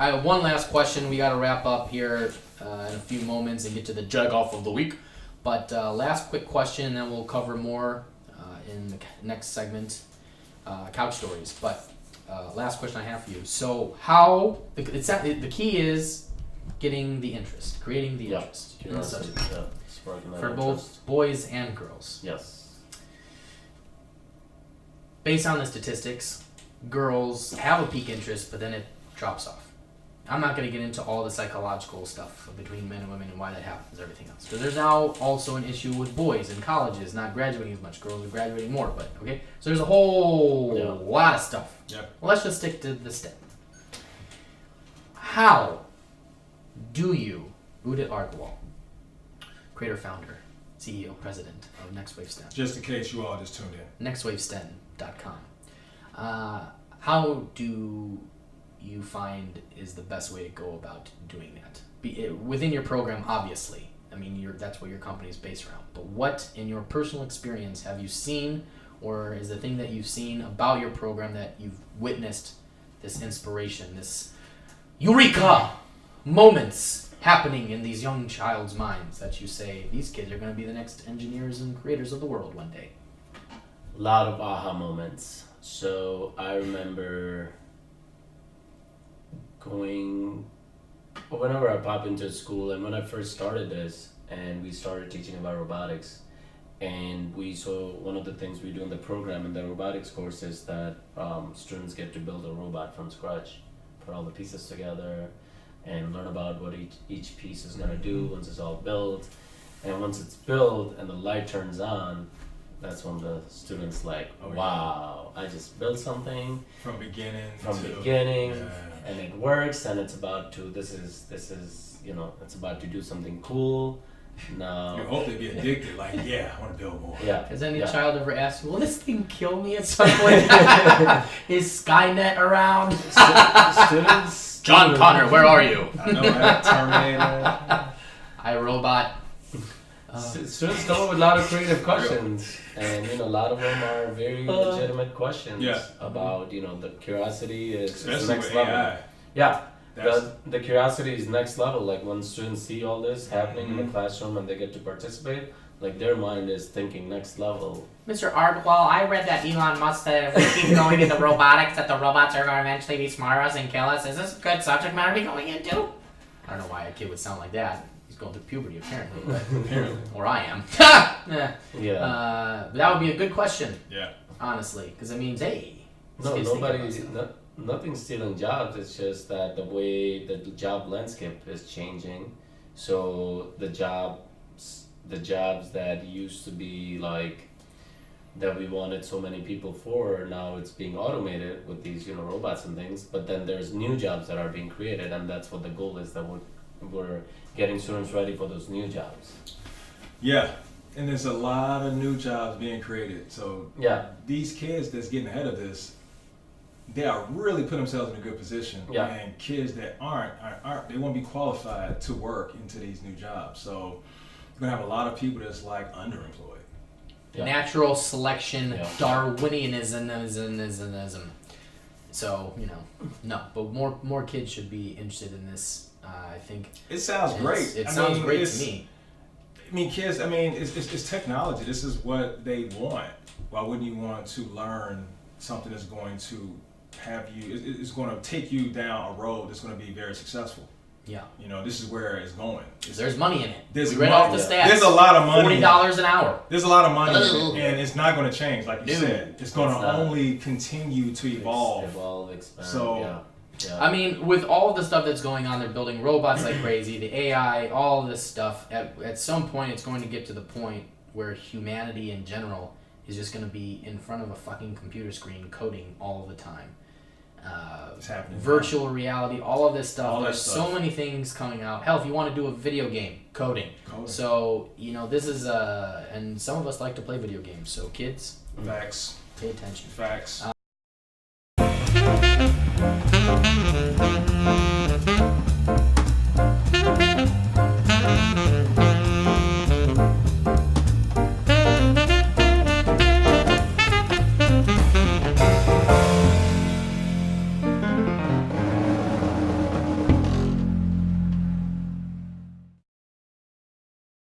I have one last question. We got to wrap up here in a few moments and get to the jug off of the week. But last quick question, and then we'll cover more in the next segment, couch stories. But last question I have for you. So how the key is getting the interest, creating the interest in the subject for both boys and girls. Yes. Based on the statistics, girls have a peak interest, but then it drops off. I'm not going to get into all the psychological stuff between men and women and why that happens, everything else. Because there's now also an issue with boys in colleges not graduating as much. Girls are graduating more, but okay. So there's a whole lot of stuff. Yep. Well, let's just stick to the step. How do you, Udit Agarwal, creator, founder, CEO, president of Next Wave STEM? Just in case you all just tuned in. NextWaveSTEM.com. How do you find is the best way to go about doing that? Within your program, obviously. I mean, that's what your company is based around. But what, in your personal experience, have you seen, or is the thing that you've seen about your program that you've witnessed this inspiration, this eureka moments happening in these young child's minds that you say, these kids are going to be the next engineers and creators of the world one day? A lot of aha moments. So I remember whenever I pop into school, and when I first started this and we started teaching about robotics, and we saw one of the things we do in the program in the robotics course is that students get to build a robot from scratch, put all the pieces together and learn about what each piece is going to do once it's all built. And once it's built and the light turns on, that's when the students wow, I just built something from beginning, and it works, and it's about to it's about to do something cool. Now you hope they get addicted. I want to build more. Yeah. Has any child ever asked you, will this thing kill me at some point? Is Skynet around? Students. John Connor, where are you? I know, Terminator. iRobot. Students come up with a lot of creative questions, and a lot of them are very legitimate questions about the curiosity is next level. AI. Yeah, the curiosity is next level. Like when students see all this happening in the classroom and they get to participate, like their mind is thinking next level. Mr. Agarwal, I read that Elon Musk said if we keep going into robotics, that the robots are going to eventually be smart us and kill us. Is this a good subject matter to be going into? I don't know why a kid would sound like that. He's going through puberty, apparently. But, or I am. But that would be a good question. Yeah. Honestly, because it means, hey. Nothing's stealing jobs. It's just that the way the job landscape is changing. So the jobs that used to be that we wanted so many people for, now it's being automated with these robots and things. But then there's new jobs that are being created, and that's what the goal is, that we're getting students ready for those new jobs. Yeah, and there's a lot of new jobs being created. So these kids that's getting ahead of this, they are really putting themselves in a good position. Yeah. And kids that aren't, they won't be qualified to work into these new jobs. So you're gonna have a lot of people that's underemployed. Yeah. Natural selection, Darwinianism. So no, but more kids should be interested in this. I think it sounds great. It sounds great to me. I mean, kids. I mean, it's technology. This is what they want. Why wouldn't you want to learn something that's going to have you? It's going to take you down a road that's going to be very successful. Yeah. This is where it's going. There's money in it. We read off the stats. There's a lot of money. $40 an hour. There's a lot of money, and it's not going to change, like you said. It's going to only continue to evolve. Expand. So. Yeah. I mean, with all of the stuff that's going on, they're building robots like crazy, the AI, all of this stuff. At some point, it's going to get to the point where humanity in general is just going to be in front of a fucking computer screen coding all the time. It's happening. Virtual reality, all of this stuff. There's so many things coming out. Hell, if you want to do a video game, coding. So, this is, and some of us like to play video games. So, kids. Facts. Pay attention. Facts.